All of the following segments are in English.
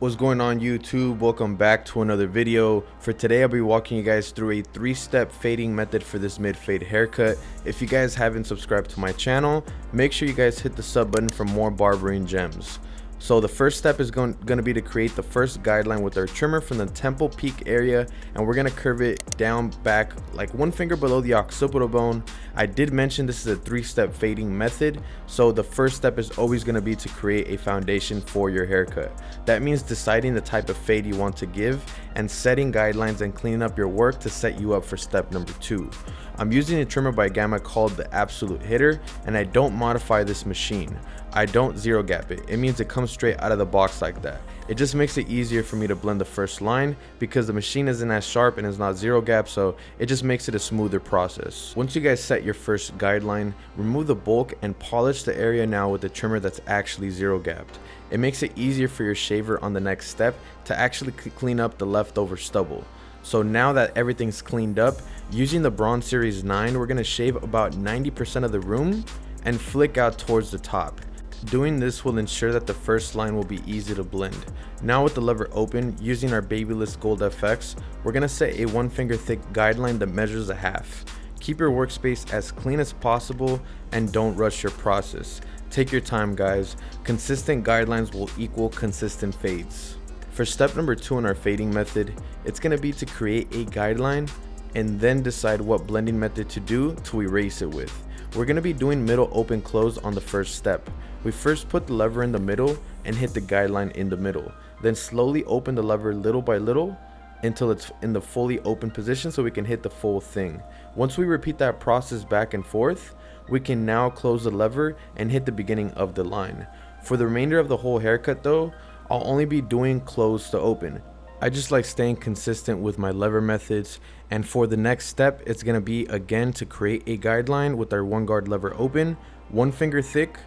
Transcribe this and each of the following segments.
What's going on YouTube? Welcome back to another video. For today I'll be walking you guys through a 3-step fading method for this mid-fade haircut. If you guys haven't subscribed to my channel, make sure you guys hit the sub button for more barbering gems. So the first step is going to be to create the first guideline with our trimmer from the temple peak area, and we're going to curve it down back like 1 finger below the occipital bone. I did mention this is a 3-step fading method, so the first step is always going to be to create a foundation for your haircut. That means deciding the type of fade you want to give and setting guidelines and cleaning up your work to set you up for step number 2. I'm using a trimmer by Gamma called the Absolute Hitter, and I don't modify this machine. I don't zero gap it. It means it comes straight out of the box like that. It just makes it easier for me to blend the first line because the machine isn't as sharp and is not zero gap, so it just makes it a smoother process. Once you guys set your first guideline, remove the bulk and polish the area now with a trimmer that's actually zero gapped. It makes it easier for your shaver on the next step to actually clean up the leftover stubble. So now that everything's cleaned up, using the Bronze Series 9, we're going to shave about 90% of the room and flick out towards the top. Doing this will ensure that the first line will be easy to blend. Now with the lever open, using our Babyliss Gold FX, we're going to set a 1 finger thick guideline that measures a half. Keep your workspace as clean as possible and don't rush your process. Take your time, guys. Consistent guidelines will equal consistent fades. For step number 2 in our fading method, it's going to be to create a guideline and then decide what blending method to do to erase it with. We're going to be doing middle open close on the first step. We first put the lever in the middle and hit the guideline in the middle. Then slowly open the lever little by little until it's in the fully open position so we can hit the full thing. Once we repeat that process back and forth, we can now close the lever and hit the beginning of the line. For the remainder of the whole haircut though, I'll only be doing close to open. I just like staying consistent with my lever methods, and for the next step it's going to be again to create a guideline with our 1 guard lever open, 1 finger thick,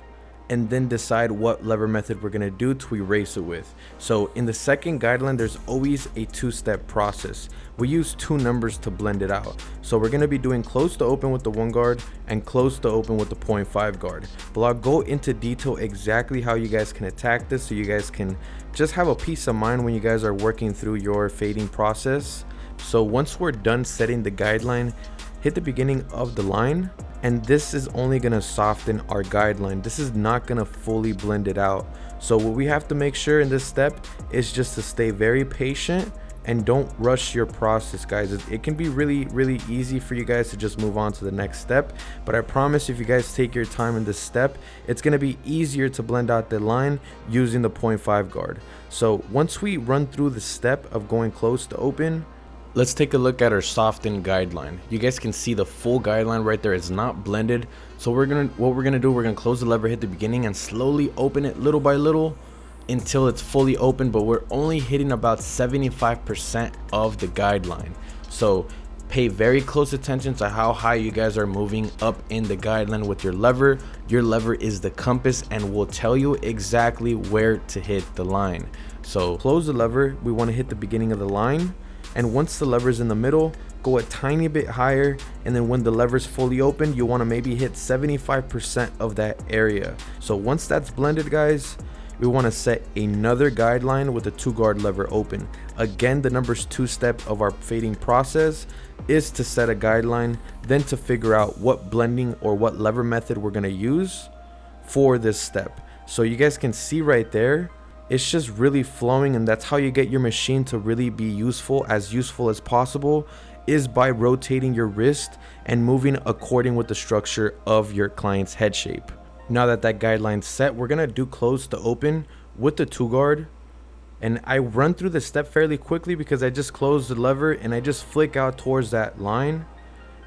and then decide what lever method we're going to do to erase it with. So in the second guideline there's always a 2-step process. We use 2 numbers to blend it out. So we're going to be doing close to open with the 1 guard and close to open with the 0.5 guard. But I'll go into detail exactly how you guys can attack this so you guys can just have a peace of mind when you guys are working through your fading process. So once we're done setting the guideline, hit the beginning of the line, and this is only going to soften our guideline. This is not going to fully blend it out. So what we have to make sure in this step is just to stay very patient and don't rush your process, guys. It can be really easy for you guys to just move on to the next step, but I promise if you guys take your time in this step, it's going to be easier to blend out the line using the 0.5 guard. So once we run through the step of going close to open, let's take a look at our softened guideline. You guys can see the full guideline right there. It's not blended. So what we're gonna do, we're gonna close the lever, hit the beginning, and slowly open it little by little until it's fully open, but we're only hitting about 75% of the guideline. So pay very close attention to how high you guys are moving up in the guideline with your lever. Your lever is the compass and will tell you exactly where to hit the line. So close the lever, we want to hit the beginning of the line. And once the lever's in the middle, go a tiny bit higher, and then when the lever's fully open, you want to maybe hit 75% of that area. So once that's blended, guys, we want to set another guideline with a 2 guard lever open. Again, the number's 2 step of our fading process is to set a guideline, then to figure out what blending or what lever method we're going to use for this step. So you guys can see right there, it's just really flowing, and that's how you get your machine to really be useful as possible, is by rotating your wrist and moving according with the structure of your client's head shape. Now that guideline's set, we're gonna do close to open with the 2 guard, and I run through the step fairly quickly because I just close the lever and I just flick out towards that line,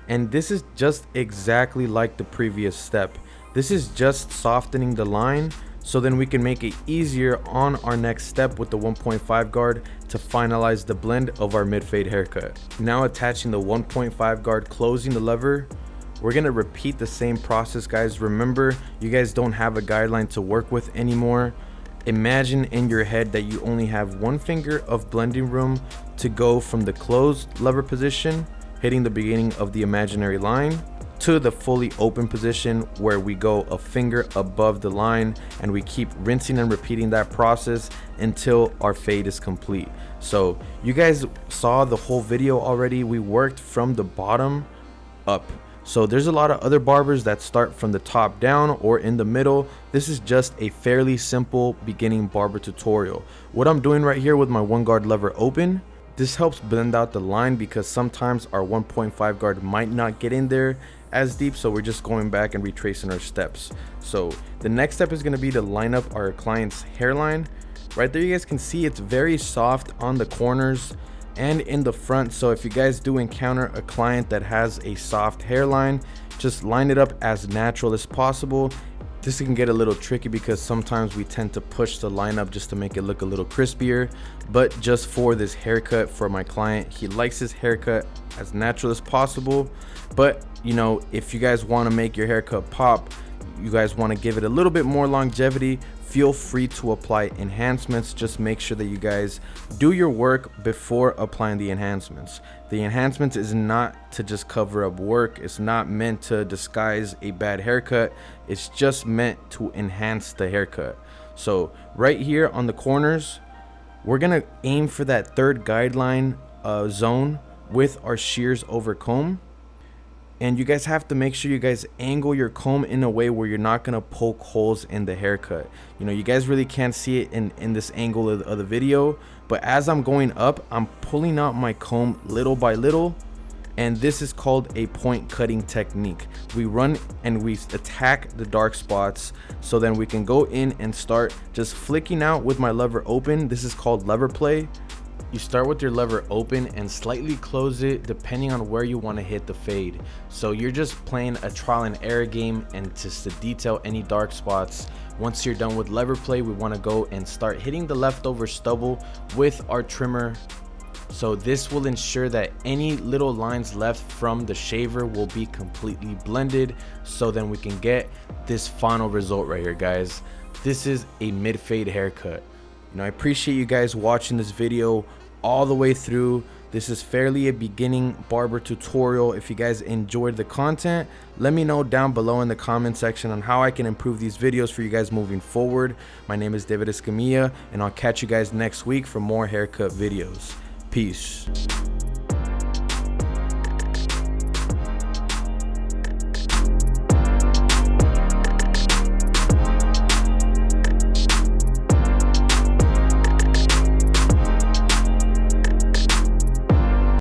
and this is just exactly like the previous step. This is just softening the line, so then we can make it easier on our next step with the 1.5 guard to finalize the blend of our mid-fade haircut. Now attaching the 1.5 guard, closing the lever, we're gonna repeat the same process, guys. Remember, you guys don't have a guideline to work with anymore. Imagine in your head that you only have 1 finger of blending room to go from the closed lever position, hitting the beginning of the imaginary line, to the fully open position, where we go a finger above the line, and we keep rinsing and repeating that process until our fade is complete. So you guys saw the whole video already. We worked from the bottom up. So there's a lot of other barbers that start from the top down or in the middle. This is just a fairly simple beginning barber tutorial. What I'm doing right here with my 1 guard lever open, this helps blend out the line because sometimes our 1.5 guard might not get in there as deep, so we're just going back and retracing our steps. So the next step is going to be to line up our client's hairline. Right there you guys can see it's very soft on the corners and in the front. So if you guys do encounter a client that has a soft hairline, just line it up as natural as possible. This can get a little tricky because sometimes we tend to push the line up just to make it look a little crispier, but just for this haircut for my client, he likes his haircut as natural as possible. But you know, if you guys want to make your haircut pop, you guys want to give it a little bit more longevity, feel free to apply enhancements. Just make sure that you guys do your work before applying the enhancements. The enhancements is not to just cover up work. It's not meant to disguise a bad haircut. It's just meant to enhance the haircut. So right here on the corners, we're gonna aim for that third guideline zone with our shears over comb. And you guys have to make sure you guys angle your comb in a way where you're not gonna poke holes in the haircut. You know, you guys really can't see it in this angle of the video, but as I'm going up, I'm pulling out my comb little by little, and this is called a point cutting technique. We run and we attack the dark spots, so then we can go in and start just flicking out with my lever open. This is called lever play. You start with your lever open and slightly close it depending on where you want to hit the fade. So you're just playing a trial and error game and just to detail any dark spots. Once you're done with lever play, we want to go and start hitting the leftover stubble with our trimmer. So this will ensure that any little lines left from the shaver will be completely blended, so then we can get this final result right here, guys. This is a mid-fade haircut. You know, I appreciate you guys watching this video all the way through. This is fairly a beginning barber tutorial. If you guys enjoyed the content, let me know down below in the comment section on how I can improve these videos for you guys moving forward. My name is Escamilla, and I'll catch you guys next week for more haircut videos. Peace.